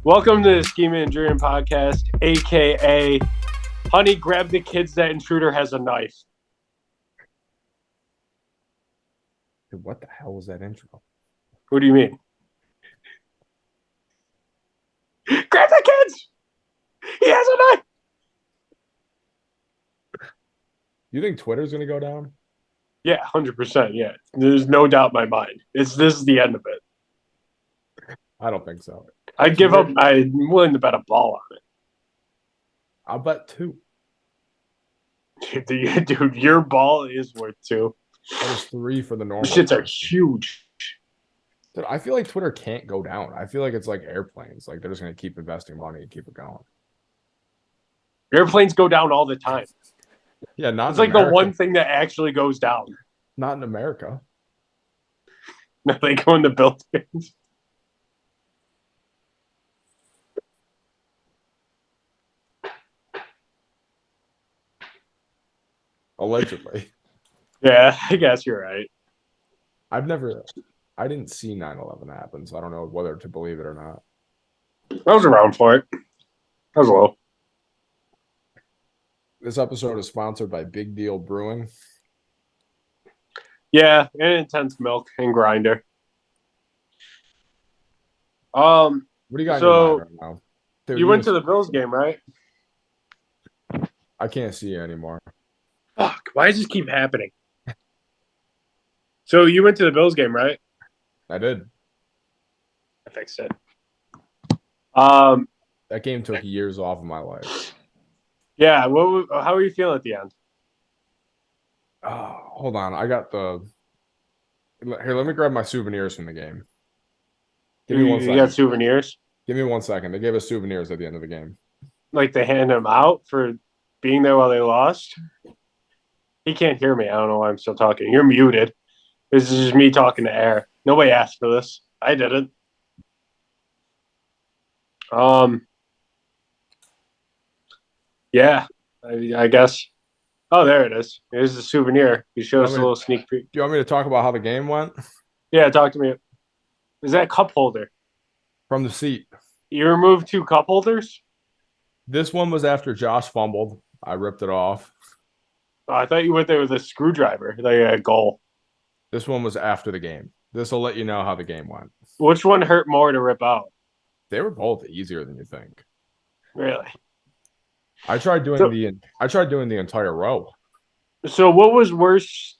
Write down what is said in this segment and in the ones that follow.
Welcome to the Schemin Dreamin podcast, aka Honey, grab the kids, that intruder has a knife. Dude, what the hell was that intro? What do you mean? Grab the kids! He has a knife! You think Twitter's gonna go down? Yeah, 100%. Yeah. There's no doubt in my mind. This is the end of it. I don't think so. I'd give up. I'm willing to bet a ball on I'll bet 2. it. Dude, your ball is worth 2. That was 3 for the normal. Shits are huge. Dude, I feel like Twitter can't go down. I feel like it's like airplanes. Like they're just gonna keep investing money and keep it going. Airplanes go down all the time. Yeah, not It's in like America. the one thing that actually goes down. Not in America. They go in the buildings. Allegedly. Yeah, I guess you're right. I didn't see 9/11 happen, so I don't know whether to believe it or not. I was around for it. I was low. This episode is sponsored by Big Deal Brewing. Yeah, and Intense Milk and Grinder. What do you got in your mind right now? Dude, you went to the Bills game, right? I can't see you anymore. Fuck, why does this keep happening? So you went to the Bills game, right? I did. I fixed it. That game took years off of my life. Yeah, how are you feeling at the end? Oh, hold on. I got Here, let me grab my souvenirs from the game. Give me 1 second. You got souvenirs? Give me 1 second. They gave us souvenirs at the end of the game. Like they hand them out for being there while they lost? He can't hear me. I don't know why I'm still talking. You're muted. This is just me talking to air. Nobody asked for this. I didn't. Yeah, I guess. Oh, there it is. Here's the souvenir. You showed us a little sneak peek. Do you want me to talk about how the game went? Yeah, talk to me. Is that cup holder? From the seat. You removed 2 cup holders? This one was after Josh fumbled. I ripped it off. Oh, I thought you went there with a screwdriver, like a goal. This one was after the game. This will let you know how the game went. Which one hurt more to rip out? They were both easier than you think. Really? I tried doing the entire row. So what was worse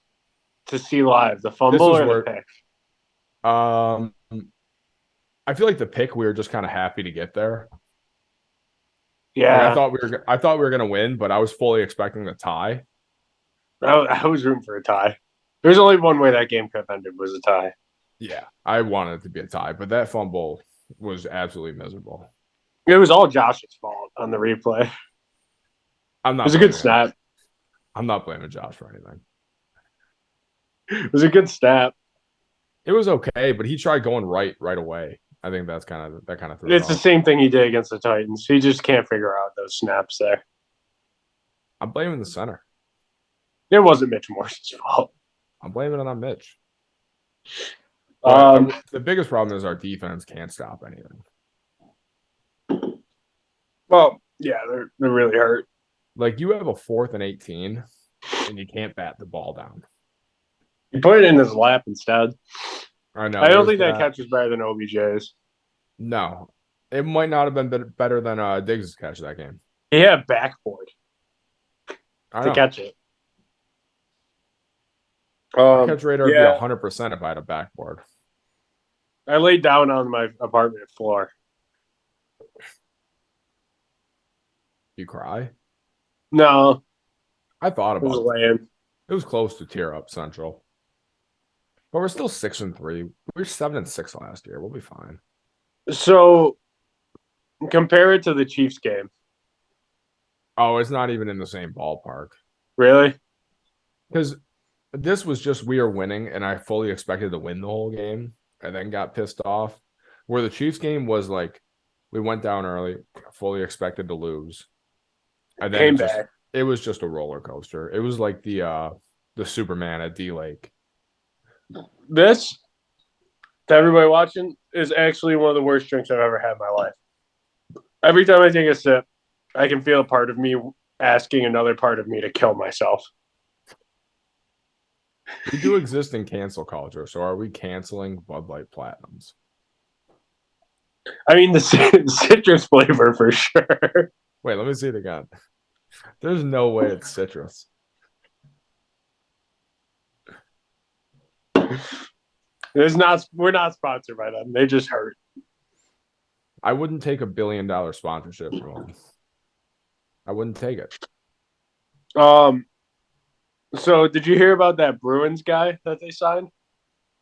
to see live, the fumble or the pick? I feel like the pick, we were just kind of happy to get there. Yeah, like I thought we were gonna win, but I was fully expecting the tie. I was rooting for a tie. There's only one way that game could have ended, was a tie. Yeah, I wanted it to be a tie, but that fumble was absolutely miserable. It was all Josh's fault on the replay. It was a good snap. I'm not blaming Josh for anything. It was a good snap. It was okay, but he tried going right away. I think that kind of threw It's the same thing he did against the Titans. He just can't figure out those snaps there. I'm blaming the center. It wasn't Mitch Morse's fault. I'm blaming it on Mitch. The biggest problem is our defense can't stop anything. Well, yeah, they're really hurt. Like, you have a 4th and 18, and you can't bat the ball down. He put it in his lap instead. I know. I don't think that catch was better than OBJ's. No. It might not have been better than Diggs' catch that game. He had backboard to catch it. Catch rate would be 100% if I had a backboard. I laid down on my apartment floor. You cry? No. I thought about it. It was close to tear up Central. But we're still 6-3. We were 7-6 last year. We'll be fine. So compare it to the Chiefs game. Oh, it's not even in the same ballpark. Really? Because this was just we are winning, and I fully expected to win the whole game, and then got pissed off. Where the Chiefs game was like, we went down early, fully expected to lose, and then it was just a roller coaster. It was like the Superman at D-Lake. This, to everybody watching, is actually one of the worst drinks I've ever had in my life. Every time I take a sip, I can feel a part of me asking another part of me to kill myself. We do exist in cancel culture, so are we canceling Bud Light Platinums? I mean, the citrus flavor for sure. Wait, let me see it again. There's no way it's citrus. We're not sponsored by them. They just hurt. I wouldn't take $1 billion sponsorship from them. I wouldn't take it. Um. So, did you hear about that Bruins guy that they signed?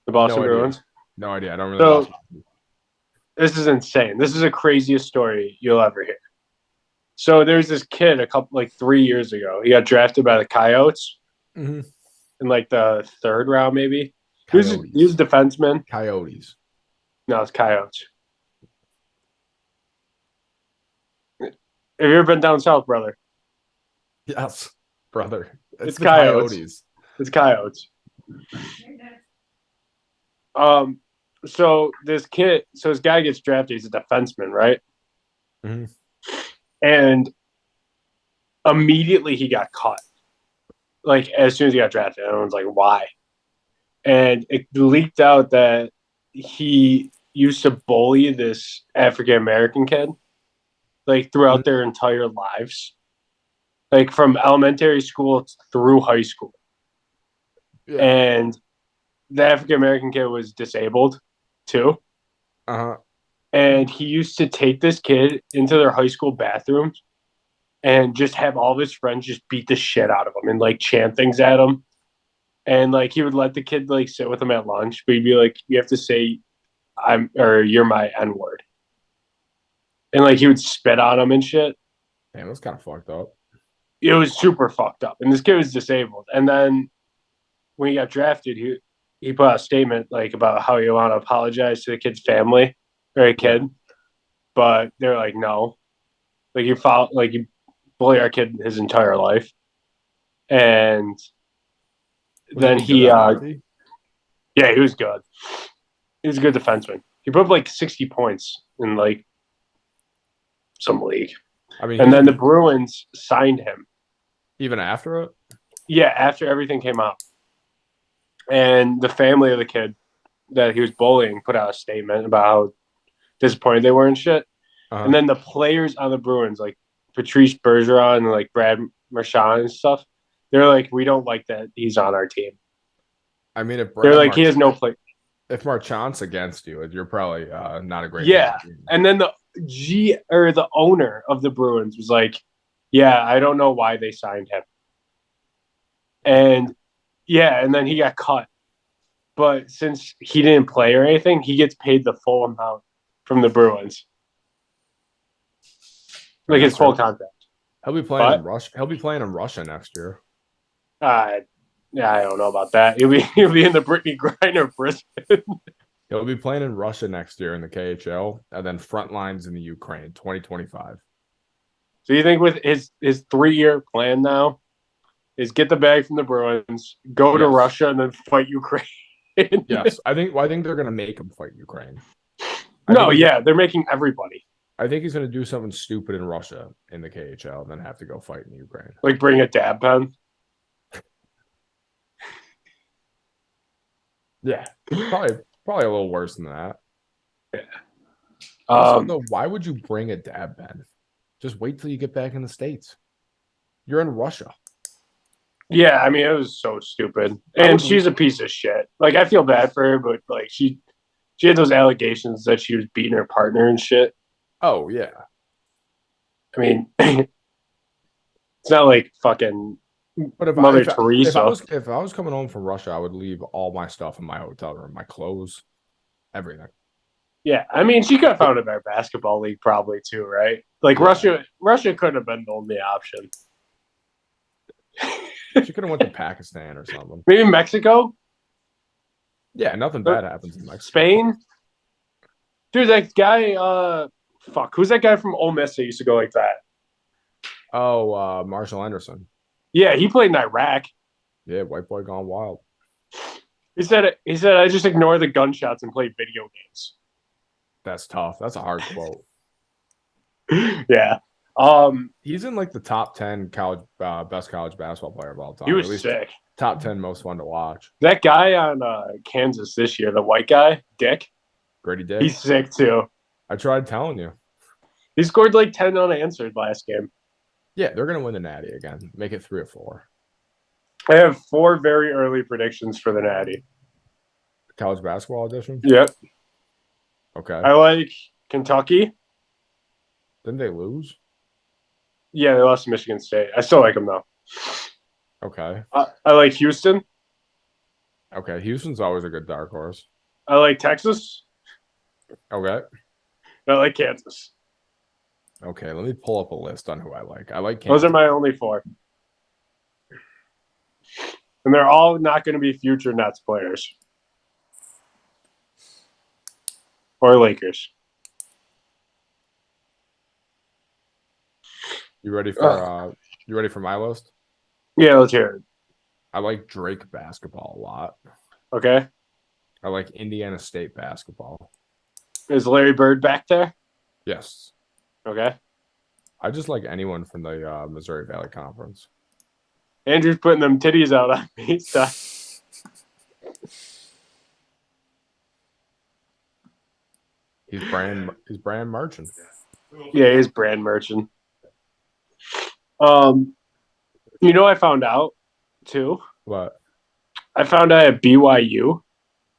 The No Boston idea. Bruins. No idea. I don't really So watch. this is insane. This is the craziest story you'll ever hear. So there's this kid like 3 years ago. He got drafted by the Coyotes Mm-hmm. in like the third round, maybe. Coyotes. He was a defenseman. Coyotes. No, it's Coyotes. Have you ever been down south, brother? Yes, brother. It's the Coyotes. It's Coyotes. So this guy gets drafted. He's a defenseman, right? Mm-hmm. And immediately he got cut. Like as soon as he got drafted, everyone's like, "Why?" And it leaked out that he used to bully this African American kid, like throughout their entire lives, like from elementary school through high school. Yeah. And the African American kid was disabled too. Uh-huh. And he used to take this kid into their high school bathrooms and just have all of his friends just beat the shit out of him and like chant things at him. And like he would let the kid like sit with him at lunch, but he'd be like, "You have to say you're my N-word." And like he would spit on him and shit. Damn, that's kind of fucked up. It was super fucked up. And this kid was disabled. And then when he got drafted, he put out a statement like about how he want to apologize to the kid's family or a kid. But they're like, no. Like you bully our kid his entire life. And then yeah, he was good. He was a good defenseman. He put up like 60 points in like some league. I mean, and then the Bruins signed him. Even after it? Yeah, after everything came out. And the family of the kid that he was bullying put out a statement about how disappointed they were and shit. Uh-huh. And then the players on the Bruins, like Patrice Bergeron and like Brad Marchand and stuff, they're like, we don't like that he's on our team. I mean, they're like, he has no play. If Marchand's against you, you're probably not a great. Yeah, and then the owner of the Bruins was like, "Yeah, I don't know why they signed him." And yeah, and then he got cut. But since he didn't play or anything, he gets paid the full amount from the Bruins, like his full contract. He'll be playing in Russia. He'll be playing in Russia next year. Yeah, I don't know about that. He'll be in the Brittany Griner prison. He'll be playing in Russia next year in the KHL, and then front lines in the Ukraine, 2025. So you think with his 3-year plan now is get the bag from the Bruins, go to Russia, and then fight Ukraine? Yes, I think they're gonna make him fight Ukraine. They're making everybody. I think he's gonna do something stupid in Russia in the KHL, and then have to go fight in Ukraine. Like bring a dab pen. Yeah, probably a little worse than that. Yeah. Also, though, why would you bring a dab pen? Just wait till you get back in the States. You're in Russia. Yeah, I mean, it was so stupid. And she's a piece of shit. Like, I feel bad for her, but like she had those allegations that she was beating her partner and shit. Oh yeah. I mean, it's not like fucking but if Mother Teresa. If I was coming home from Russia, I would leave all my stuff in my hotel room, my clothes, everything. Yeah, I mean, she could have found a better basketball league probably too, right? Like Russia could have been the only option. She could have went to Pakistan or something. Maybe Mexico. Yeah, nothing bad happens in Mexico. Spain. Dude, that guy. Who's that guy from Ole Miss that used to go like that? Oh, Marshall Anderson. Yeah, he played in Iraq. Yeah, white boy gone wild. He said I just ignore the gunshots and play video games. That's tough. That's a hard quote. Yeah. He's in like the top 10 college best college basketball player of all time. He Or was at least sick. top 10 most fun to watch. That guy on Kansas this year, the white guy, Dick, Grady Dick. he's sick too. I tried telling you. He scored like 10 unanswered last game. Yeah, they're gonna win the Natty again. Make it 3 or 4. I have 4 very early predictions for the Natty. College basketball edition? Yep. Okay. I like Kentucky. Didn't they lose? Yeah, they lost to Michigan State. I still like them though. Okay. I like Houston. Okay. Houston's always a good dark horse. I like Texas. Okay. I like Kansas. Okay. Let me pull up a list on who I like. I like Those Kansas. are my only 4. And they're all not going to be future Nets players. Or Lakers. You ready for my list? Yeah, let's hear it. I like Drake basketball a lot. Okay. I like Indiana State basketball. Is Larry Bird back there? Yes. Okay. I just like anyone from the Missouri Valley Conference. Andrew's putting them titties out on me. So. He's brand merchant. Yeah, he's brand merchant. You know, I found out too. What? I found out at BYU,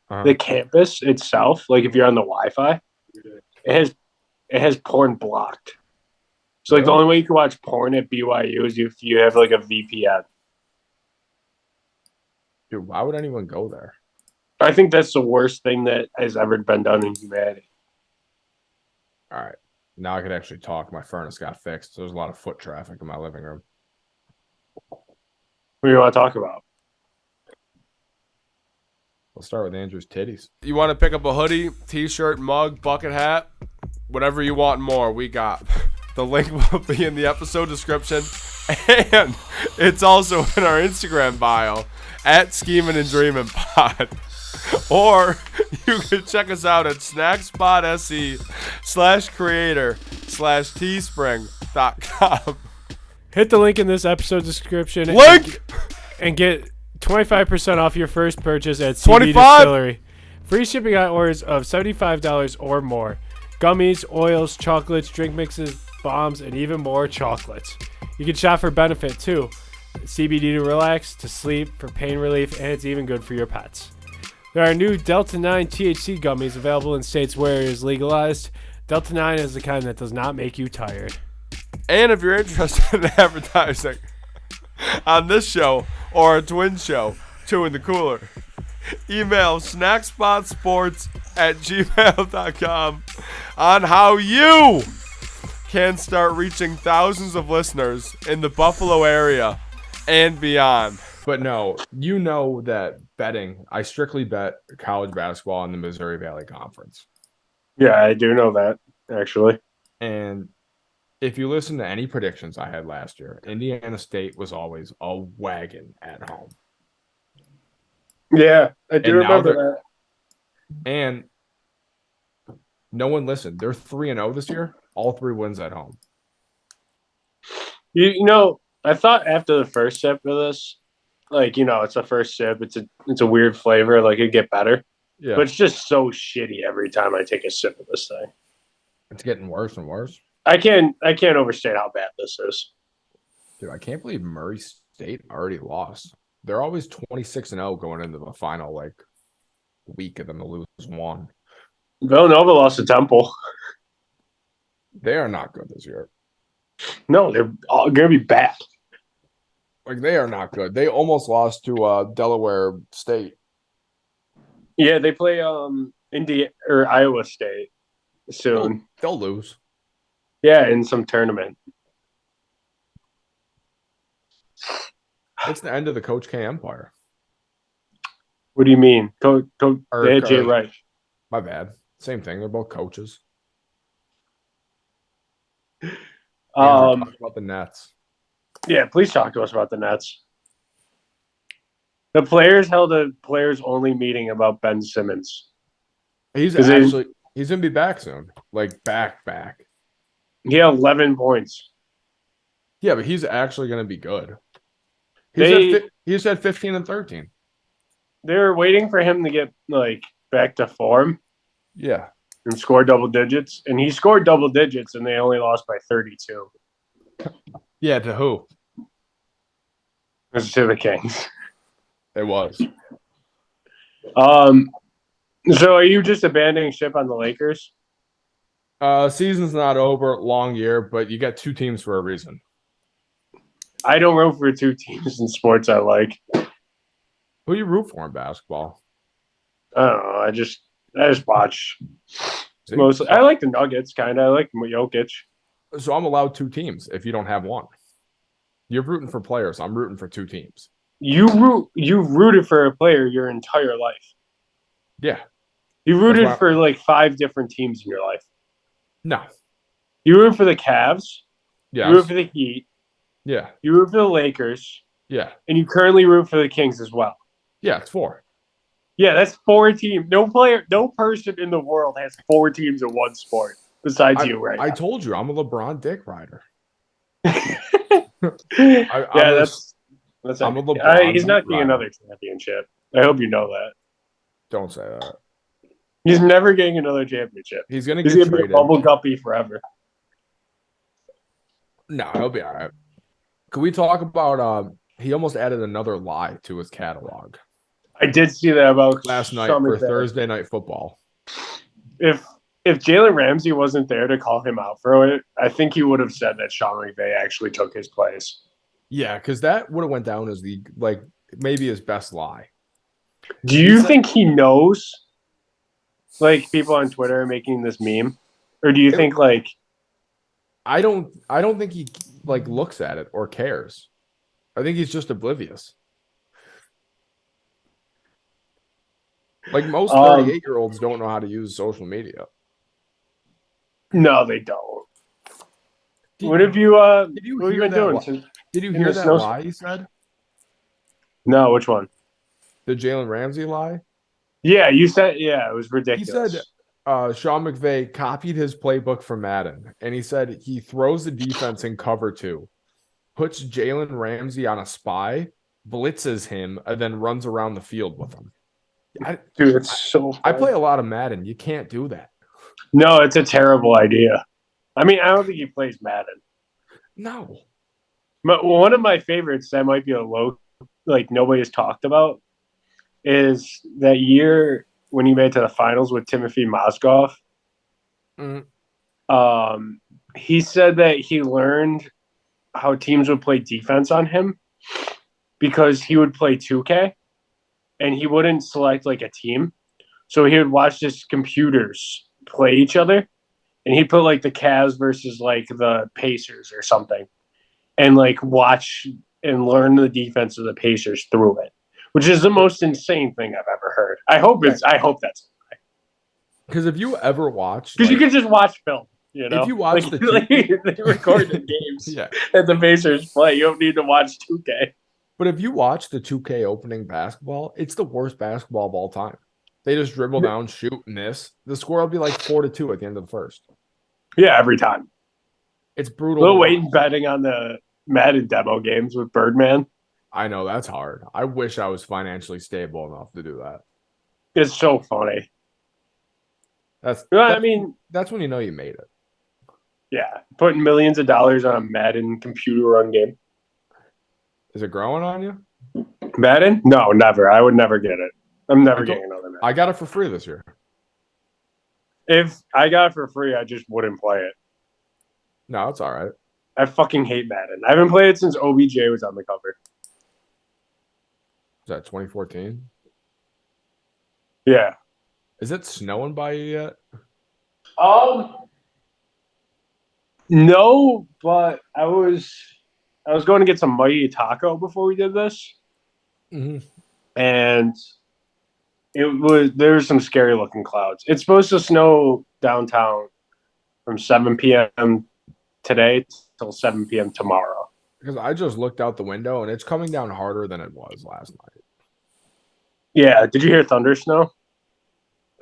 the campus itself, like if you're on the Wi-Fi, it has porn blocked. So like the only way you can watch porn at BYU is if you have like a VPN. Dude, why would anyone go there? I think that's the worst thing that has ever been done in humanity. All right. Now I could actually talk. My furnace got fixed. There's a lot of foot traffic in my living room. What do you want to talk about? We'll start with Andrew's titties. You want to pick up a hoodie, t-shirt, mug, bucket hat, whatever you want and more, we got. The link will be in the episode description, and it's also in our Instagram bio at Schemin Dreamin Pod. Or you can check us out at snackspot.se/creator/teespring.com. Hit the link in this episode description. Link! And get 25% off your first purchase at 25? CBDistillery. Free shipping on orders of $75 or more. Gummies, oils, chocolates, drink mixes, bombs, and even more chocolates. You can shop for benefit too. CBD to relax, to sleep, for pain relief, and it's even good for your pets. There are new Delta 9 THC gummies available in states where it is legalized. Delta 9 is the kind that does not make you tired. And if you're interested in advertising on this show or a twin show, Two in the Cooler, email snackspotsports@gmail.com on how you can start reaching thousands of listeners in the Buffalo area and beyond. But no, you know that betting, I strictly bet college basketball in the Missouri Valley Conference. Yeah, I do know that, actually. And if you listen to any predictions I had last year, Indiana State was always a wagon at home. Yeah, I do And now remember that. And no one listened. They're 3-0 this year. All 3 wins at home. You know, I thought after the first sip of this, like, you know, it's the first sip. It's a weird flavor. Like, it'd get better. Yeah. But it's just so shitty every time I take a sip of this thing. It's getting worse and worse. I can't overstate how bad this is. Dude, I can't believe Murray State already lost. They're always 26-0 going into the final like week, and then they lose 1. Villanova lost to Temple. They are not good this year. No, they're all going to be bad. Like, they are not good. They almost lost to Delaware State. Yeah, they play Indiana or Iowa State soon. They'll lose. Yeah, in some tournament. It's the end of the Coach K empire. What do you mean? They had Jay Wright. My bad. Same thing. They're both coaches. Talk about the Nets. Yeah, please talk to us about the Nets. The players held a players-only meeting about Ben Simmons. He's gonna be back soon. Like back. He had 11 points. Yeah, but he's actually going to be good. They He's at 15 and 13. were waiting for him to get like back to form Yeah. and score double digits, and he scored double digits, and they only lost by 32. Yeah, to who? It was to the Kings. It was. So are you just abandoning ship on the Lakers? Season's not over, long year, but you got two teams for a reason. I don't root for two teams in sports I like. Who you root for in basketball? I don't know. I just watch See? mostly. I like the Nuggets, kind of. I like Jokic. So I'm allowed two teams if you don't have one. You're rooting for players. I'm rooting for two teams. You rooted for a player your entire life. Yeah. You rooted for like 5 different teams in your life. No. You rooted for the Cavs. Yeah. You root for the Heat. Yeah. You root for the Lakers. Yeah. And you currently root for the Kings as well. Yeah, it's 4. Yeah, that's 4 teams. No person in the world has 4 teams in one sport besides you, right? I told you I'm a LeBron dick rider. That's I'm a LeBron. he's not getting another championship. I hope you know that. Don't say that. He's never getting another championship. He's gonna He's get gonna traded. be a bubble guppy forever. No, he'll be all right. Can we talk about he almost added another lie to his catalog I did see that about last night Schemin for Dreamin. Thursday Night Football. If Jalen Ramsey wasn't there to call him out for it, I think he would have said that Sean McVay actually took his place. Yeah, because that would have went down as the maybe his best lie. Do you think he knows? Like people on Twitter are making this meme, or do you think like I don't think he looks at it or cares. I think he's just oblivious. Like most 38-year-olds don't know how to use social media. No, they don't. What have you what have you been doing? Did you hear that lie he said? No, which one? The Jalen Ramsey lie? Yeah, you said it was ridiculous. He said Sean McVay copied his playbook from Madden, and he said he throws the defense in cover 2, puts Jalen Ramsey on a spy, blitzes him, and then runs around the field with him. Dude, it's so funny. I play a lot of Madden. You can't do that. No, it's a terrible idea. I mean, I don't think he plays Madden. No. But one of my favorites that might be a low, nobody has talked about, is that year when he made it to the finals with Timothy Mozgov. He said that he learned how teams would play defense on him because he would play 2K and he wouldn't select a team. So he would watch his computers play each other, and he'd put the Cavs versus the Pacers or something, and watch and learn the defense of the Pacers through it, which is the most insane thing I've ever heard. I hope that's because if you ever watch, because you can just watch film. You know, if you watch they record the games that the Pacers play. You don't need to watch 2K. But if you watch the 2K opening basketball, it's the worst basketball of all time. They just dribble down, shoot, miss. The score will be 4-2 at the end of the first. Yeah, every time. It's brutal. Lil Wayne betting on the Madden demo games with Birdman. I know, that's hard. I wish I was financially stable enough to do that. It's so funny. That's when you know you made it. Yeah, putting millions of dollars on a Madden computer run game. Is it growing on you? Madden? No, never. I would never get it. I'm never getting another Madden. I got it for free this year. If I got it for free, I just wouldn't play it. No, it's all right. I fucking hate Madden. I haven't played it since OBJ was on the cover. Is that 2014? Yeah. Is it snowing by you yet? No, but I was going to get some Mighty Taco before we did this. Mm-hmm. And there were some scary looking clouds. It's supposed to snow downtown from 7 p.m. today till 7 p.m. tomorrow. Because I just looked out the window and it's coming down harder than it was last night. Yeah. Did you hear thunder snow?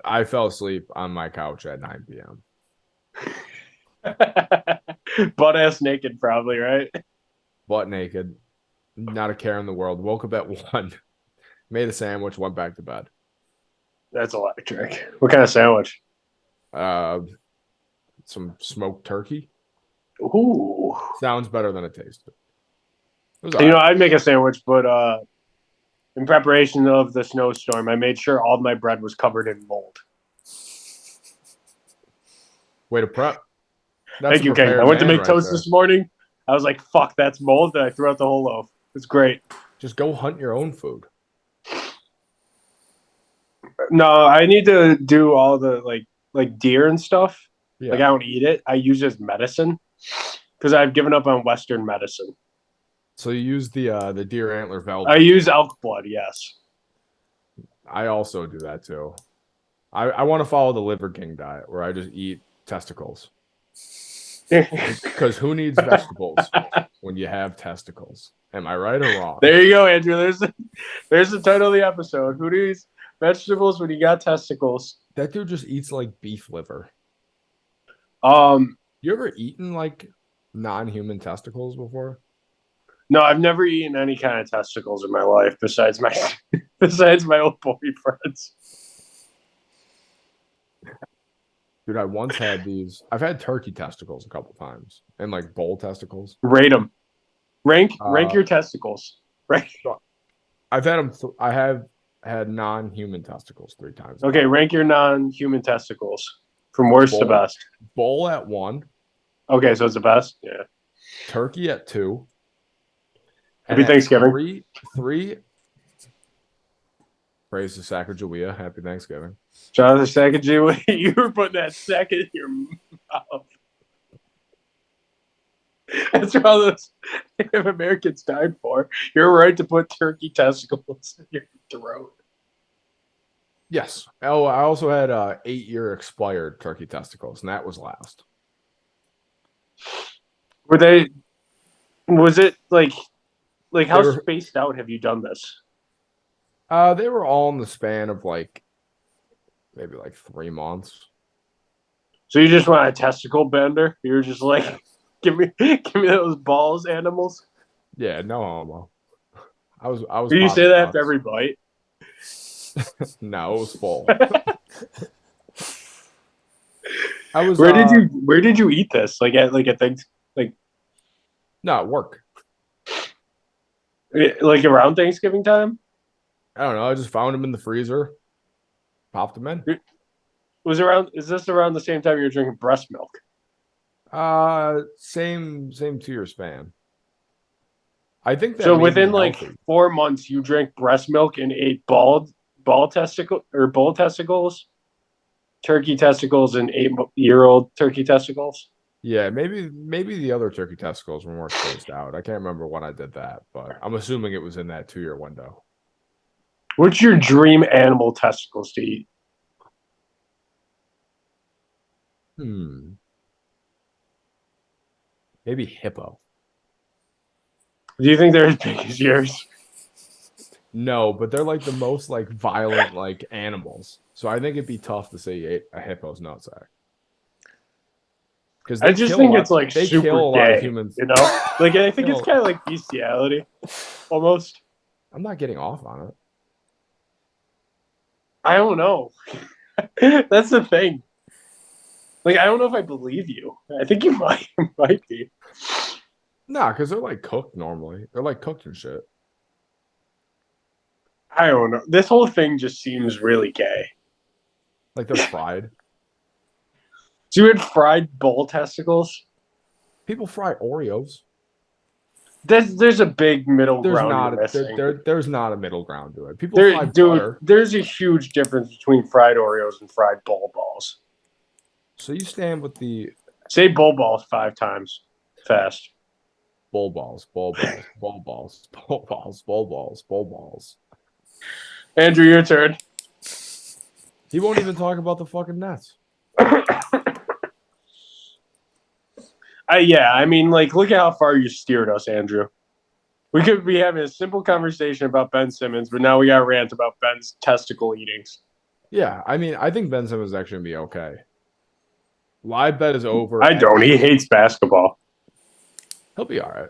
I fell asleep on my couch at 9 p.m. Butt ass naked, probably, right? Butt naked, not a care in the world. Woke up at 1, made a sandwich, went back to bed. That's electric. What kind of sandwich? Some smoked turkey. Ooh. Sounds better than it tasted. It was You know, alright. I'd make a sandwich, but in preparation of the snowstorm, I made sure all my bread was covered in mold. Way to prep. That's Thank a you, King. I prepared went to man make right toast there. this morning. I was like, fuck, that's mold. And I threw out the whole loaf. It's great. Just go hunt your own food. No, I need to do all the like deer and stuff. Yeah. Like I don't eat it. I use it as medicine because I've given up on Western medicine. So you use the deer antler velvet. I use elk blood, yes. I also do that too. I want to follow the Liver King diet where I just eat testicles. Because who needs vegetables when you have testicles? Am I right or wrong? There you go, Andrew. There's the title of the episode. Who needs vegetables when you got testicles? That dude just eats like beef liver. You ever eaten like non-human testicles before? No, I've never eaten any kind of testicles in my life besides my old boyfriends. Dude, I once had these. I've had turkey testicles a couple times and like bull testicles. Rate them. Rank Uh, your testicles. Right. I've had them. I have had non-human testicles 3 times. Okay, rank your non-human testicles from worst to Bull. best. Bull at 1, Okay, so it's the best. Yeah. turkey at 2. Happy and at Thanksgiving. 3. Praise the Sacagawea. Happy Thanksgiving. Jonathan Sacagawea, you were putting that sack in your mouth. That's what all those Native Americans died for. You're right to put turkey testicles in your throat. Yes. Oh, I also had 8-year expired turkey testicles, and that was last. Was it like how They were- spaced out have you done this? They were all in the span of like maybe like 3 months. So you just want a testicle bender? You're just like, give me those balls, animals. Yeah, no homo. I was. Do you say popping that after nuts. every bite? No, it was full. I was. Where did you eat this? Like at things No, at work. like around Thanksgiving time? I don't know. I just found them in the freezer, popped them in. Is this around the same time you were drinking breast milk? Same 2-year span. I think that So made me within like healthy. 4 months you drank breast milk and ate bull testicles, turkey testicles, and 8-year-old turkey testicles. Yeah, maybe the other turkey testicles were more spaced out. I can't remember when I did that, but I'm assuming it was in that 2-year window. What's your dream animal testicles to eat? Maybe hippo. Do you think they're as big as yours? No, but they're like the most like violent like animals. So I think it'd be tough to say you ate a hippo's nutsack. Because I just think it's like they super kill a lot gay, of humans. you know? Like I think No. it's kind of like bestiality, almost. I'm not getting off on it. I don't know. That's the thing. Like I don't know if I believe you. I think you might be. Nah, because they're like cooked normally. They're like cooked and shit. I don't know. This whole thing just seems really gay. Like they're fried. So you had fried bull testicles? People fry Oreos. There's a big middle There's ground not you're missing. there's not a middle ground to it. People fry butter. There's a huge difference between fried Oreos and fried bull balls. So you stand with the Say bull balls 5 times fast. bull balls, bull balls, bull balls, bull balls, bull balls, bull balls. Andrew, your turn. He won't even talk about the fucking Nets. Yeah, I mean, like, look at how far you steered us, Andrew. We could be having a simple conversation about Ben Simmons, but now we got to rant about Ben's testicle eatings. Yeah, I mean, I think Ben Simmons is actually gonna be okay. Live bet is over. I don't. He hates basketball. He'll be all right.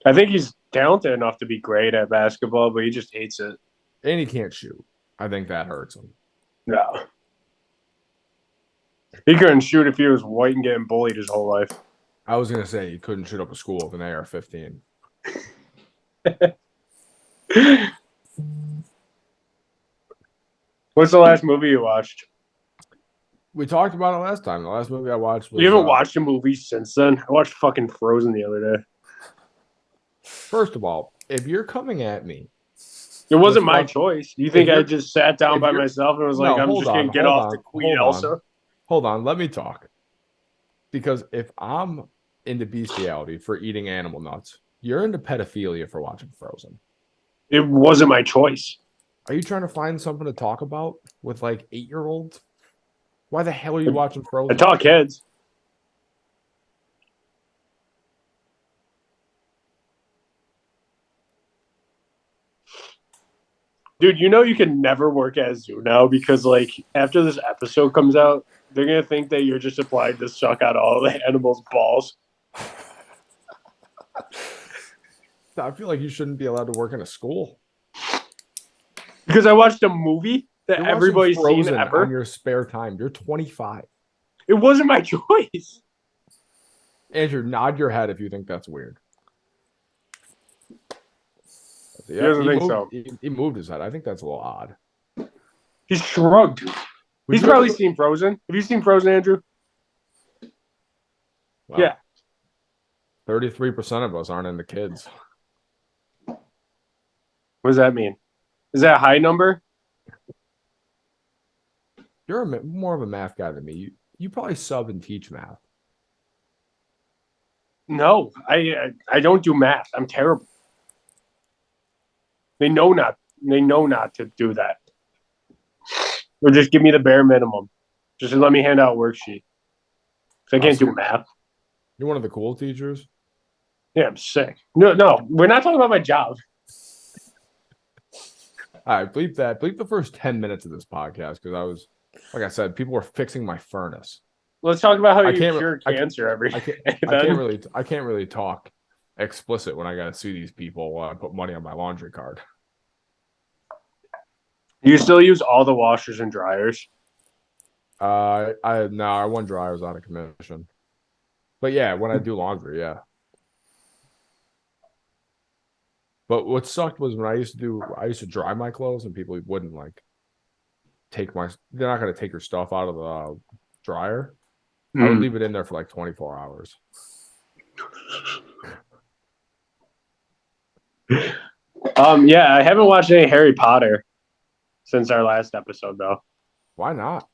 I think he's talented enough to be great at basketball, but he just hates it. And he can't shoot. I think that hurts him. No. He couldn't shoot if he was white and getting bullied his whole life. I was gonna say he couldn't shoot up a school with an AR-15. What's the last movie you watched? We talked about it last time. The last movie I watched was. You haven't watched a movie since then? I watched fucking Frozen the other day. First of all, if you're coming at me, it wasn't my choice. You think I just sat down by myself and was like, I'm just going to get off the Queen Elsa? Hold on, let me talk. Because if I'm into bestiality for eating animal nuts, you're into pedophilia for watching Frozen. It wasn't my choice. Are you trying to find something to talk about with like 8-year-olds? Why the hell are you watching Frozen? I talk kids. Dude, you know you can never work at a zoo now because, like, after this episode comes out, they're going to think that you're just applying to suck out all the animals' balls. I feel like you shouldn't be allowed to work in a school. Because I watched a movie that everybody's seen ever. On your spare time. You're 25. It wasn't my choice. Andrew, nod your head if you think that's weird. Yeah, he doesn't think so. He moved his head. I think that's a little odd. He shrugged. He's probably seen Frozen. Have you seen Frozen, Andrew? Wow. Yeah. 33% of us aren't into kids. What does that mean? Is that a high number? You're more of a math guy than me. You probably sub and teach math. No, I don't do math. I'm terrible. They know not to do that. Or just give me the bare minimum. Just let me hand out a worksheet. So I can't do math. You're one of the cool teachers? Yeah, I'm sick. No, we're not talking about my job. All right, bleep that. Bleep the first 10 minutes of this podcast because I was, like I said, people were fixing my furnace. Let's talk about how you cure cancer every day. I can't really talk explicit when I got to see these people while I put money on my laundry card. You still use all the washers and dryers? One dryer's out of commission. But yeah, when I do laundry, yeah. But what sucked was when I used to dry my clothes and people wouldn't like they're not going to take your stuff out of the dryer. I would leave it in there for like 24 hours. Yeah, I haven't watched any Harry Potter since our last episode though. Why not?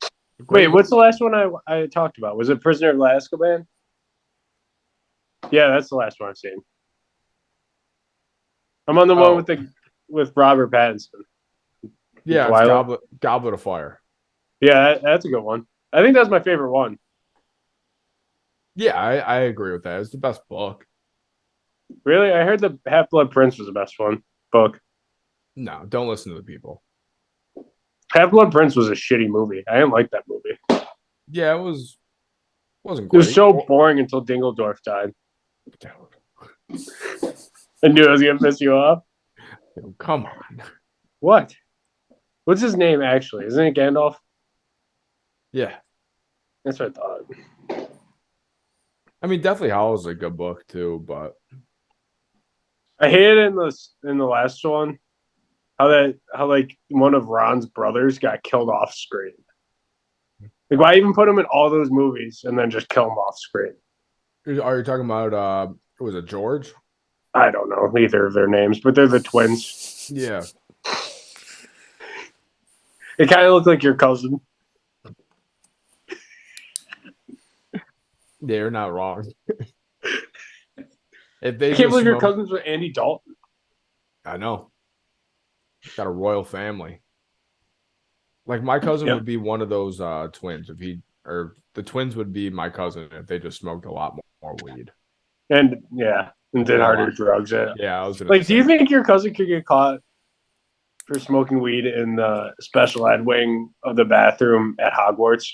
Wait, what's the last one I talked about? Was it Prisoner of Azkaban? Yeah, that's the last one I've seen. I'm on the one with Robert Pattinson. Yeah, it's Goblet of Fire. Yeah, that's a good one. I think that's my favorite one. Yeah, I agree with that. It's the best book. Really? I heard the Half-Blood Prince was the best book. No, don't listen to the people. Half-Blood Prince was a shitty movie. I didn't like that movie. Yeah, wasn't great. It was so boring until Dingledorf died. I knew I was going to piss you off. Come on. What? What's his name, actually? Isn't it Gandalf? Yeah. That's what I thought. I mean, Deathly Hallows is a good book, too, but... I hated in the last one how like one of Ron's brothers got killed off screen. Like, why even put him in all those movies and then just kill him off screen? Are you talking about, was it George? I don't know either of their names, but they're the twins. Yeah. It kind of looked like your cousin. They're not wrong. I can't believe your cousin's with Andy Dalton. I know. Got a royal family. Like my cousin would be one of those twins the twins would be my cousin if they just smoked a lot more weed. And did harder drugs. Yeah, I was like, do you think your cousin could get caught for smoking weed in the special ed wing of the bathroom at Hogwarts?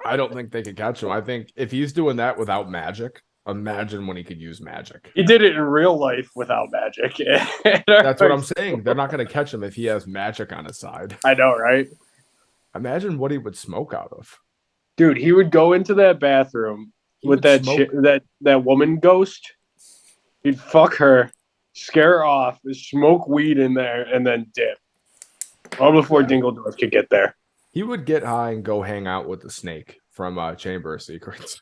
I don't think they could catch him. I think if he's doing that without magic, imagine when he could use magic. He did it in real life without magic. That's what I'm saying. They're not going to catch him if he has magic on his side. I know, right? Imagine what he would smoke out of. Dude, he would go into that bathroom with that woman ghost. He'd fuck her, scare her off, smoke weed in there, and then dip. All before Dingledorf could get there. He would get high and go hang out with the snake from Chamber of Secrets.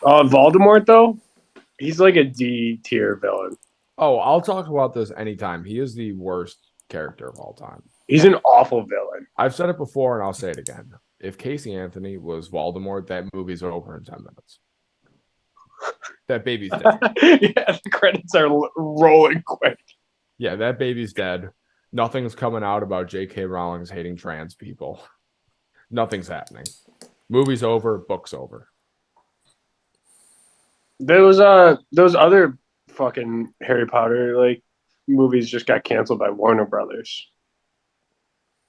Voldemort, though, he's like a D tier villain. Oh, I'll talk about this anytime. He is the worst character of all time. He's an awful villain. I've said it before, and I'll say it again. If Casey Anthony was Voldemort, that movie's over in 10 minutes. That baby's dead. Yeah, the credits are rolling quick. Yeah, that baby's dead. Nothing's coming out about J.K. Rowling's hating trans people. Nothing's happening. Movie's over, book's over. Those other fucking Harry Potter like movies just got canceled by Warner Brothers.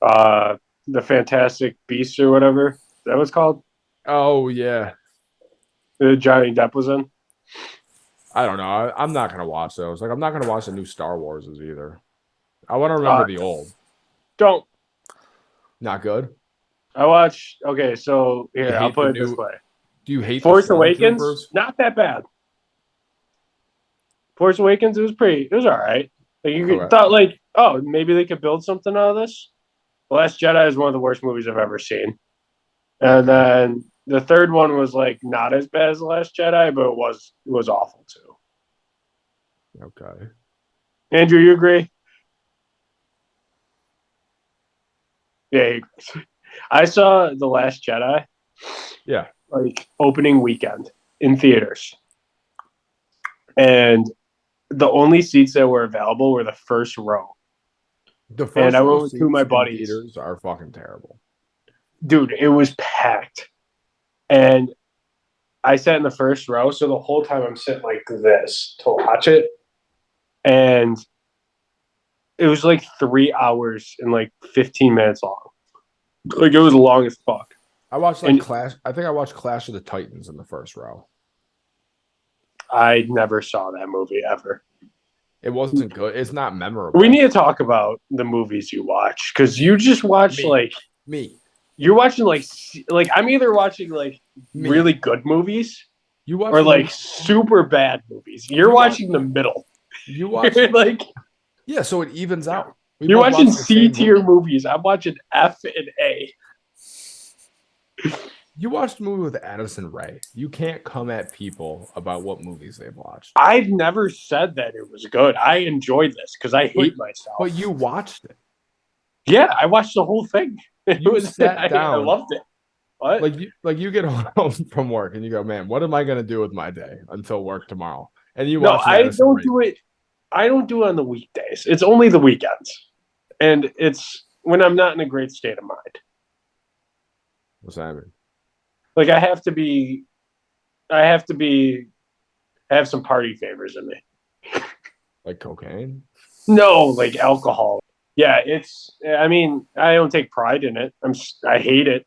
The Fantastic Beasts or whatever. Is that what it's called? Oh, yeah. That Johnny Depp was in? I don't know. I'm not going to watch those. Like, I'm not going to watch the new Star Warses either. I want to remember the old. Don't. Not good? Okay, so here, I'll put it this way. Do you hate Force Awakens? Not that bad. Force Awakens, it was all right. Like you thought, like, oh, maybe they could build something out of this. The Last Jedi is one of the worst movies I've ever seen. And then the third one was like not as bad as The Last Jedi, but it was awful too. Okay. Andrew, you agree? Yeah, I saw The Last Jedi. Yeah. Like opening weekend in theaters. And the only seats that were available were the first row. And I went with two of my buddies. Theaters are fucking terrible. Dude, it was packed. And I sat in the first row, so the whole time I'm sitting like this to watch it. And it was like 3 hours and like 15 minutes long. Like it was long as fuck. I watched Clash. I think I watched Clash of the Titans in the first row. I never saw that movie ever. It wasn't good. It's not memorable. We need to talk about the movies you watch because you just watch me. You're watching like I'm either watching like really good movies or like super bad movies. You're watching the middle. You watch like so it evens out. You're watching C tier movies. I'm watching F and A. You watched a movie with Addison Rae. You can't come at people about what movies they've watched. I've never said that it was good. I enjoyed this because I hate myself. But you watched it. Yeah, I watched the whole thing. Sat down. I loved it. What? Like you get home from work and you go, man, what am I going to do with my day until work tomorrow? And you watch. I don't do it. I don't do it on the weekdays. It's only the weekends, and it's when I'm not in a great state of mind. What's that mean? Like I have to have some party favors in me. Like cocaine? No, like alcohol. Yeah, I mean, I don't take pride in it. I hate it.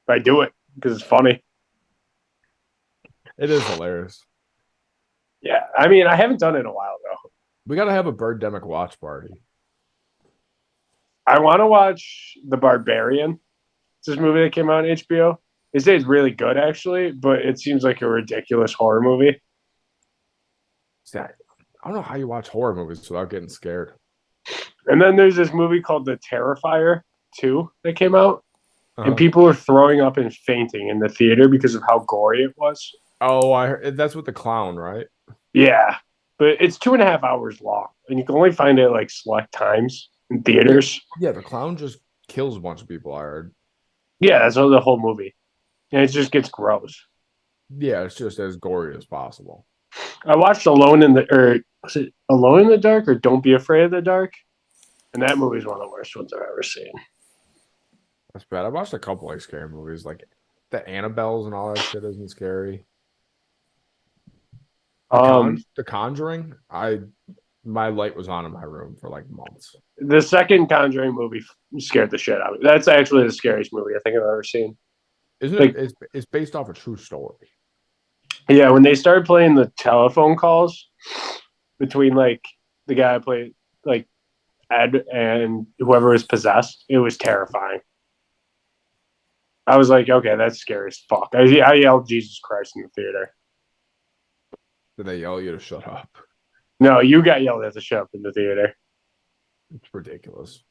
But I do it because it's funny. It is hilarious. Yeah, I mean, I haven't done it in a while though. We got to have a Birdemic watch party. I want to watch The Barbarian. It's this movie that came out on HBO. They say it's really good, actually, but it seems like a ridiculous horror movie. I don't know how you watch horror movies without getting scared. And then there's this movie called The Terrifier 2 that came out, and people were throwing up and fainting in the theater because of how gory it was. Oh, I heard, that's with the clown, right? Yeah, but it's 2.5 hours long, and you can only find it at like select times in theaters. Yeah, the clown just kills a bunch of people, I heard. Yeah, that's the whole movie. And it just gets gross. Yeah, it's just as gory as possible. I watched Alone in the Dark or Don't Be Afraid of the Dark? And that movie is one of the worst ones I've ever seen. That's bad. I watched a couple like scary movies, like the Annabelles and all that shit isn't scary. The Conjuring, my light was on in my room for like months. The second Conjuring movie scared the shit out of me. That's actually the scariest movie I think I've ever seen. Isn't it? It's based off a true story. Yeah, when they started playing the telephone calls between like the guy I played, like Ed and whoever was possessed, it was terrifying. I was like, okay, that's scary as fuck. I yelled Jesus Christ in the theater. Did they yell at you to shut up? No, you got yelled at the shut up in the theater. It's ridiculous.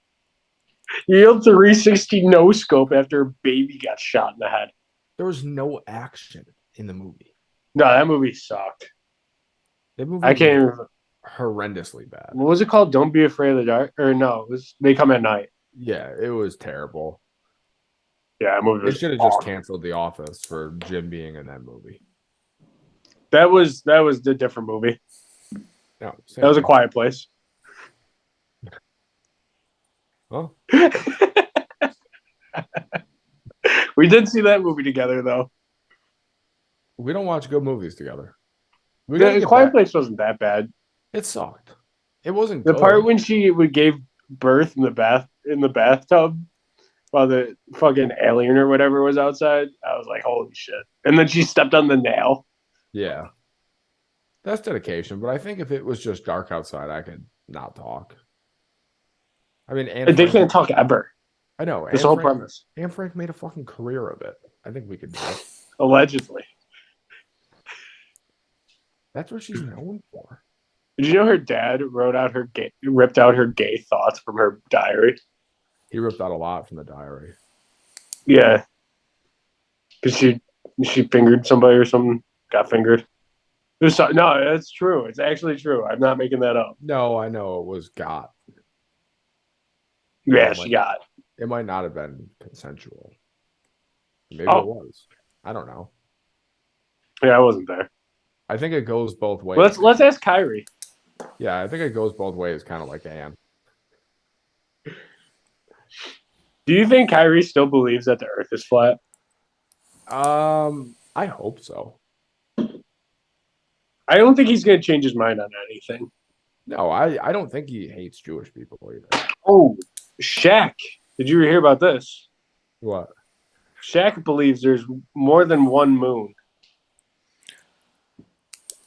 You yelled 360 no scope after a baby got shot in the head. There was no action in the movie. No, that movie sucked. That movie I can't even. horrendously bad. What was it called? Don't Be Afraid of the Dark? Or no, it was They Come at Night. Yeah, it was terrible. Yeah, that movie They was should have just awful. canceled The Office for Jim being in that movie. That was the different movie. No, That was A Quiet Place. Oh, We did see that movie together, though. we don't watch good movies together. We The gotta get Quiet back. Place wasn't that bad. It sucked. It wasn't The good. part when she gave birth in the bathtub while the fucking alien or whatever was outside, I was like, holy shit. And then she stepped on the nail. Yeah, that's dedication. But I think if it was just dark outside, I could not talk. I mean, They can't talk ever. I know. This whole premise. Anne Frank made a fucking career of it. I think we could do it. Allegedly. That's what she's known for. Did you know her dad ripped out her gay thoughts from her diary? He ripped out a lot from the diary. Yeah. Because she fingered somebody or something. Got fingered. No, that's true. It's actually true. I'm not making that up. No, I know it was got. Yeah, she got. It might not have been consensual. Maybe it was. I don't know. Yeah, I wasn't there. I think it goes both ways. Let's ask Kyrie. Yeah, I think it goes both ways, kind of like Anne. Do you think Kyrie still believes that the Earth is flat? I hope so. I don't think he's going to change his mind on anything. No, I don't think he hates Jewish people either. Oh, Shaq. Did you hear about this? What? Shaq believes there's more than one moon.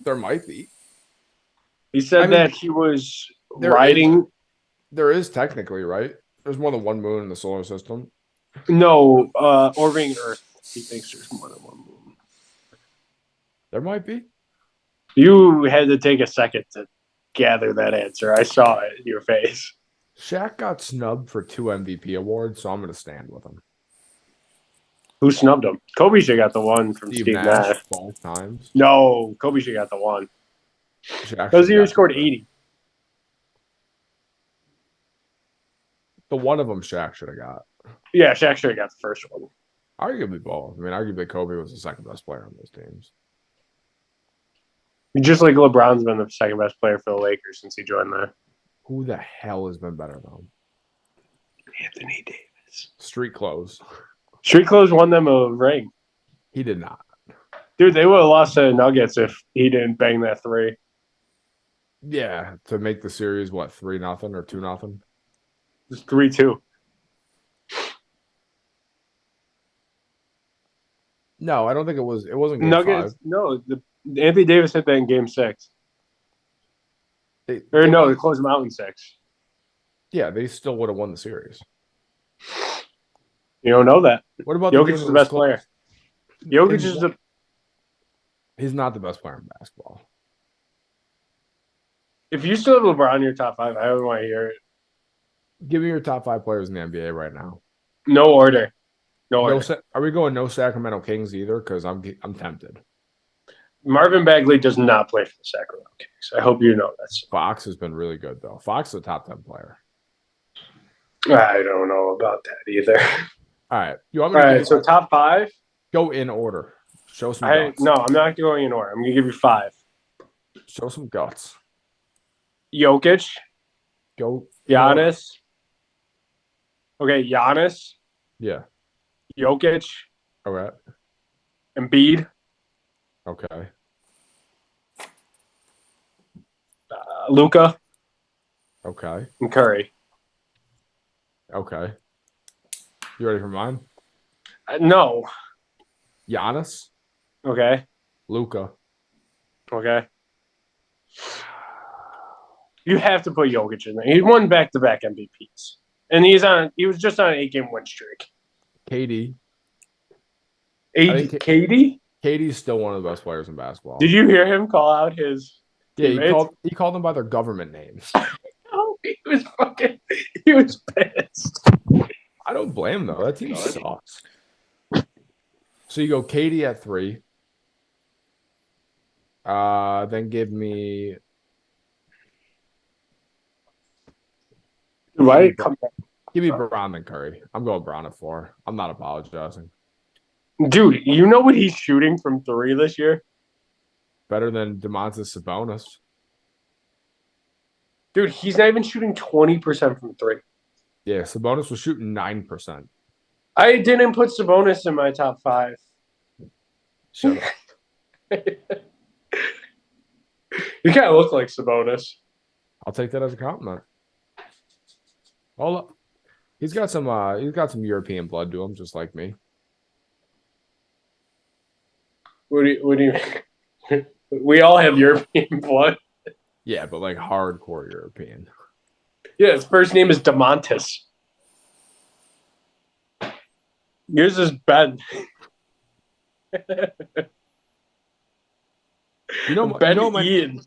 There might be. He said that he was riding. There is technically, right? There's more than one moon in the solar system. No, orbiting Earth. He thinks there's more than one moon. There might be. You had to take a second to gather that answer. I saw it in your face. Shaq got snubbed for 2 MVP awards, so I'm going to stand with him. Who snubbed him? Kobe should got the one from Steve Nash. Both times. No, Kobe should got the one. Shaq Because he should've got scored the 80. The one of them Shaq should have got. Yeah, Shaq should have got the first one. Arguably both. I mean, arguably Kobe was the second best player on those teams. Just like LeBron's been the second best player for the Lakers since he joined there. Who the hell has been better than him? Anthony Davis. Street clothes. Street Clothes won them a ring. He did not. Dude, they would have lost to the Nuggets if he didn't bang that three. Yeah, to make the series, what, 3-0 or 2-0? It's 3-2. No, I don't think it was. It wasn't game Nuggets. 5. No, Anthony Davis hit that in game 6. They closed them out in 6. Yeah, they still would have won the series. You don't know that. What about Jokic is the best player. Jokic is the. He's not the best player in basketball. If you still have LeBron in your top 5, I would want to hear it. Give me your top 5 players in the NBA right now. No order. No order. Are we going no Sacramento Kings either? Because I'm tempted. Marvin Bagley does not play for the Sacramento Kings. I hope you know that. Fox has been really good though. Fox is a top 10 player. I don't know about that either. All right. You want All me to right, so top 5? Go in order. Show some guts. No, I'm not going in order. I'm going to give you 5. Show some guts. Jokic. Go. Giannis. Okay, Giannis. Yeah. Jokic. All right. Embiid. Okay. Luka. Okay. And Curry. Okay. You ready for mine? No. Giannis. Okay. Luka. Okay. You have to put Jokic in there. He won back-to-back MVPs. And he was just on an 8-game win streak. KD. KD? KD's still one of the best players in basketball. Did you hear him call out his Yeah, he called them by their government names. Oh, he was pissed. I don't blame him, though. That team sucks. So you go KD at 3. Then give me... Why did it come back? Give me Brown and Curry. I'm going Brown at 4. I'm not apologizing. Dude, you know what he's shooting from 3 this year? Better than Domantas Sabonis. Dude, he's not even shooting 20% from 3. Yeah, Sabonis was shooting 9%. I didn't put Sabonis in my top 5. Shut up. You kind of look like Sabonis. I'll take that as a compliment. Well, he's got some European blood to him, just like me. What do you mean? We all have European blood. Yeah, but like hardcore European. Yeah, his first name is DeMontis. Yours is Ben. Ian.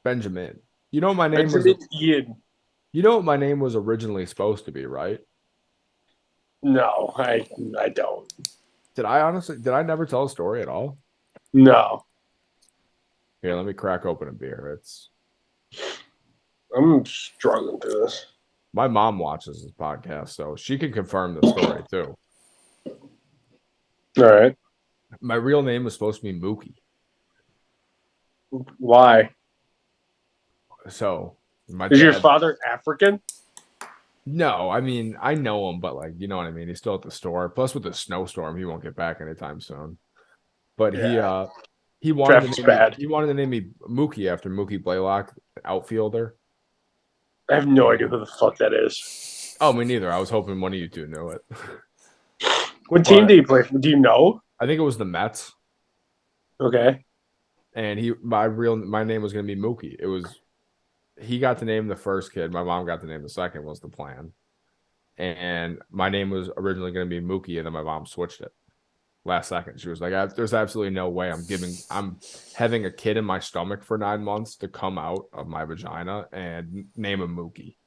Benjamin. You know what my name Benjamin Ian. You know what my name was originally supposed to be, right? No, I don't. Did I never tell a story at all? No. Here, let me crack open a beer. I'm struggling through this. My mom watches this podcast, so she can confirm the story too. All right. My real name was supposed to be Mookie. Why? So is your father African? No, I mean I know him, but like you know what I mean. He's still at the store. Plus, with the snowstorm, he won't get back anytime soon. But yeah. he wanted to name me Mookie after Mookie Blaylock, outfielder. I have no idea who the fuck that is. Oh, me neither. I was hoping one of you two knew it. What team do you play for? Do you know? I think it was the Mets. Okay. And my name was going to be Mookie. He got to name the first kid. My mom got to name the second was the plan. And my name was originally going to be Mookie, and then my mom switched it last second. She was like, there's absolutely no way I'm having a kid in my stomach for 9 months to come out of my vagina and name him Mookie.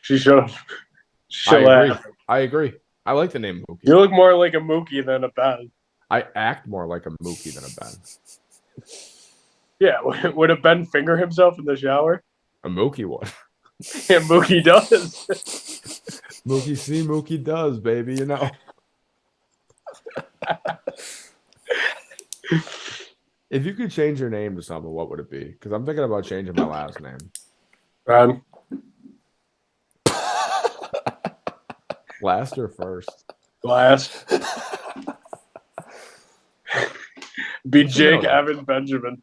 She should have. I agree. I like the name Mookie. You look more like a Mookie than a Ben. I act more like a Mookie than a Ben. Yeah, would a Ben finger himself in the shower? A Mookie would. Yeah, Mookie does. Mookie see, Mookie does, baby, you know. If you could change your name to something, what would it be? Because I'm thinking about changing my last name. Ben. Last or first? Last. Be Jake Evan Benjamin.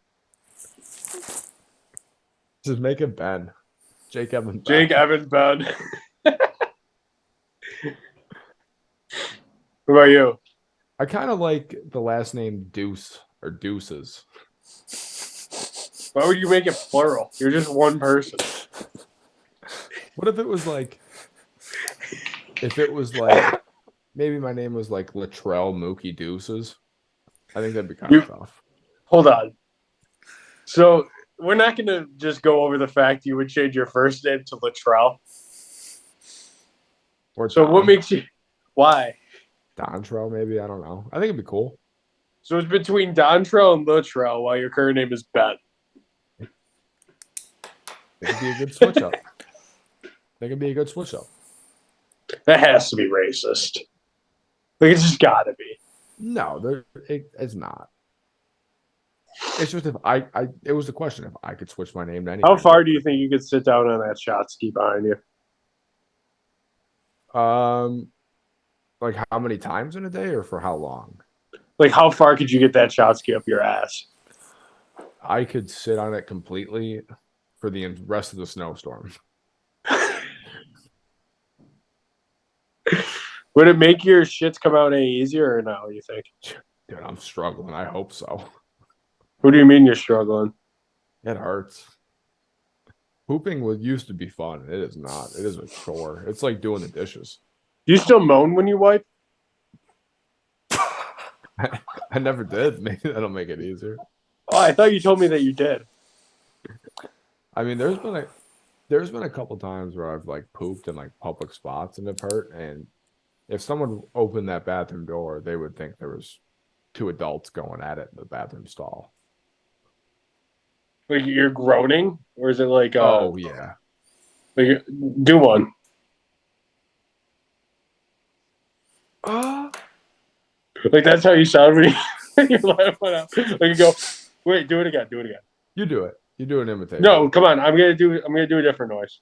Just make it Ben. Jake Evan Ben. Jake Evan Ben. What about you? I kind of like the last name Deuce or Deuces. Why would you make it plural? You're just one person. What if it was like maybe my name was like Latrell Mookie Deuces? I think that'd be kind of tough. Hold on. So we're not going to just go over the fact you would change your first name to Latrell. So what makes you? Why? Dontrell, maybe. I don't know. I think it'd be cool. So it's between Dontrell and Latrell, while your current name is Ben. It could be a good switch up. That has to be racist. Like, it's just got to be. No, it's not. It's just if it was the question if I could switch my name to anything. How far do you think you could sit down on that shot ski behind you? Like how many times in a day or for how long? Like how far could you get that shot ski up your ass? I could sit on it completely for the rest of the snowstorm. Would it make your shits come out any easier or no, you think? Dude, I'm struggling. I hope so. What do you mean you're struggling? It hurts. Pooping used to be fun. It is not. It is a chore. It's like doing the dishes. Do you still moan when you wipe? I never did. Maybe that'll make it easier. Oh, I thought you told me that you did. I mean, there's been a couple times where I've like pooped in like public spots and it hurt. And if someone opened that bathroom door, they would think there was two adults going at it in the bathroom stall. Like you're groaning, or is it like Oh yeah. like do one? Like that's how you sound when you laugh one out. Like you go, wait, do it again. You do it. You do an imitation. No, come on. I'm gonna do a different noise.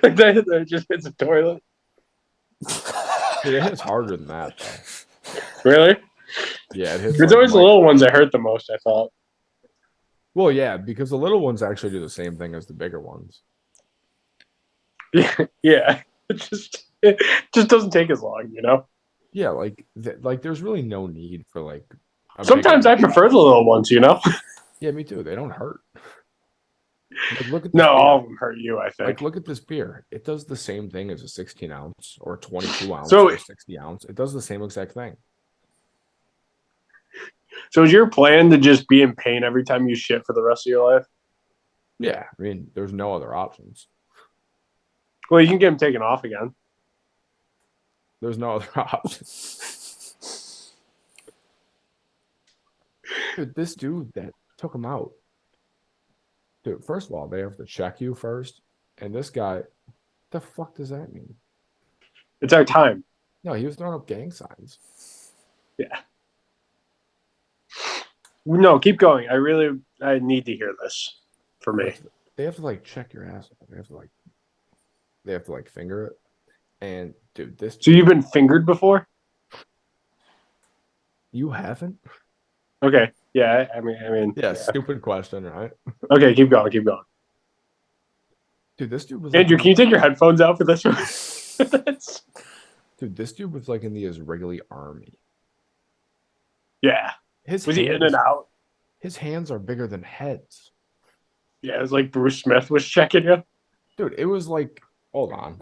Like that just hits a toilet. Dude, it hits harder than that, though. Really? Yeah, it hits. It's always the little ones that hurt the most, I thought. Well, yeah, because the little ones actually do the same thing as the bigger ones. Yeah. It just doesn't take as long, you know? Yeah, like there's really no need for like. Sometimes I prefer the little ones, you know? Yeah, me too. They don't hurt. Like, look at this No, beer. all of them hurt you, I think. Like, look at this beer. It does the same thing as a 16 ounce or 22 ounce So- or 60 ounce. It does the same exact thing. So is your plan to just be in pain every time you shit for the rest of your life? Yeah, I mean, there's no other options. Well, you can get them taken off again. There's no other options. Dude, this dude that took him out. Dude, first of all, they have to check you first. And this guy, the fuck does that mean? It's our time. No, he was throwing up gang signs. Yeah. No, keep going. I need to hear this for me. They have to like check your ass. They have to like finger it. And dude, this. So you've been fingered before? You haven't? Okay. Yeah, I mean. Yeah, stupid question, right? Okay, keep going. Dude, this dude was Andrew, like, can you take your headphones out for this one? dude, this dude was like in the Israeli army. Yeah. Was he in and out? His hands are bigger than heads. Yeah, it was like Bruce Smith was checking you. Dude, it was like, hold on.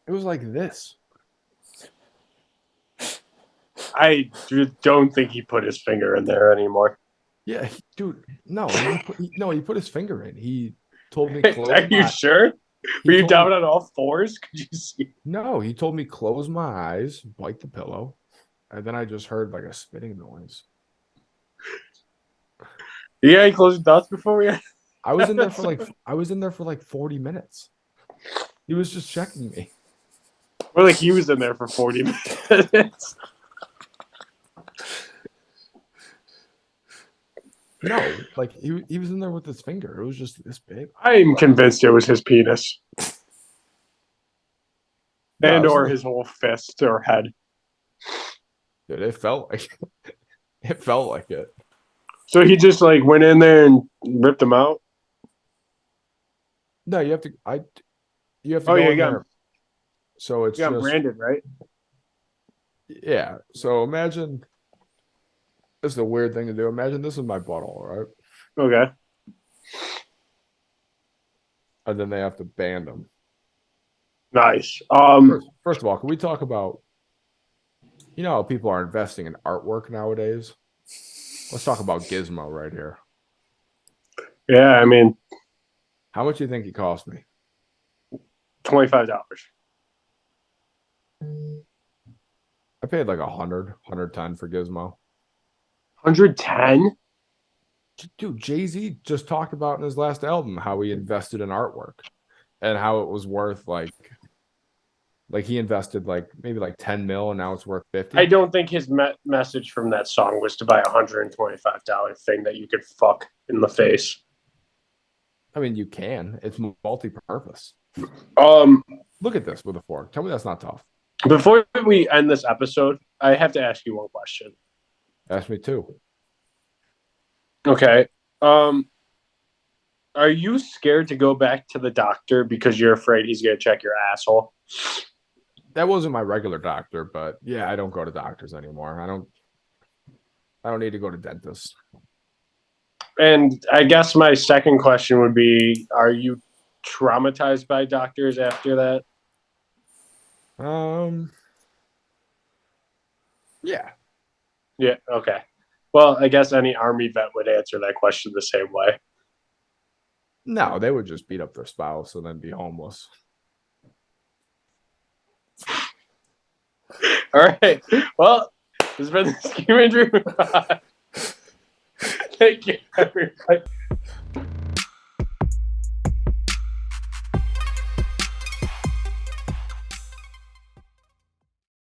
It was like this. I don't think he put his finger in there anymore. Yeah, dude. No, he put his finger in. He told me. Are you sure? Were you down on all fours? Could you see? No, he told me close my eyes, bite the pillow, and then I just heard like a spitting noise. Yeah, he closed his dots before we. I was in there for like 40 minutes. He was just checking me. Or like he was in there for 40 minutes. No, like he was in there with his finger. It was just this big. I'm convinced it was his penis. No, Or his whole fist or head. Dude, it felt like it. So he just like went in there and ripped him out. No, you have to. You have to. Oh go yeah, in you got there. So it's got just branded, right? yeah. So imagine. This is a weird thing to do. Imagine this is my butthole, right? Okay. And then they have to band them. Nice. First of all, can we talk about? You know how people are investing in artwork nowadays? Let's talk about Gizmo right here. Yeah, I mean, How much do you think he cost me? $25. I paid like 110 for Gizmo. 110? Dude, Jay-Z just talked about in his last album how he invested in artwork and how it was worth like he invested like maybe like 10 mil and now it's worth 50. I don't think his message from that song was to buy a $125 thing that you could fuck in the face. I mean, you can. It's multi-purpose. Look at this with a fork. Tell me that's not tough. Before we end this episode, I have to ask you one question. Ask me too. Okay. Are you scared to go back to the doctor because you're afraid he's going to check your asshole? that wasn't my regular doctor, but yeah, I don't go to doctors anymore. I don't need to go to dentists. And I guess my second question would be, are you traumatized by doctors after that? Yeah. Yeah, okay. Well, I guess any Army vet would answer that question the same way. No, they would just beat up their spouse and then be homeless. All right. Well, this has been the Schemin Dreamin. Thank you, everybody.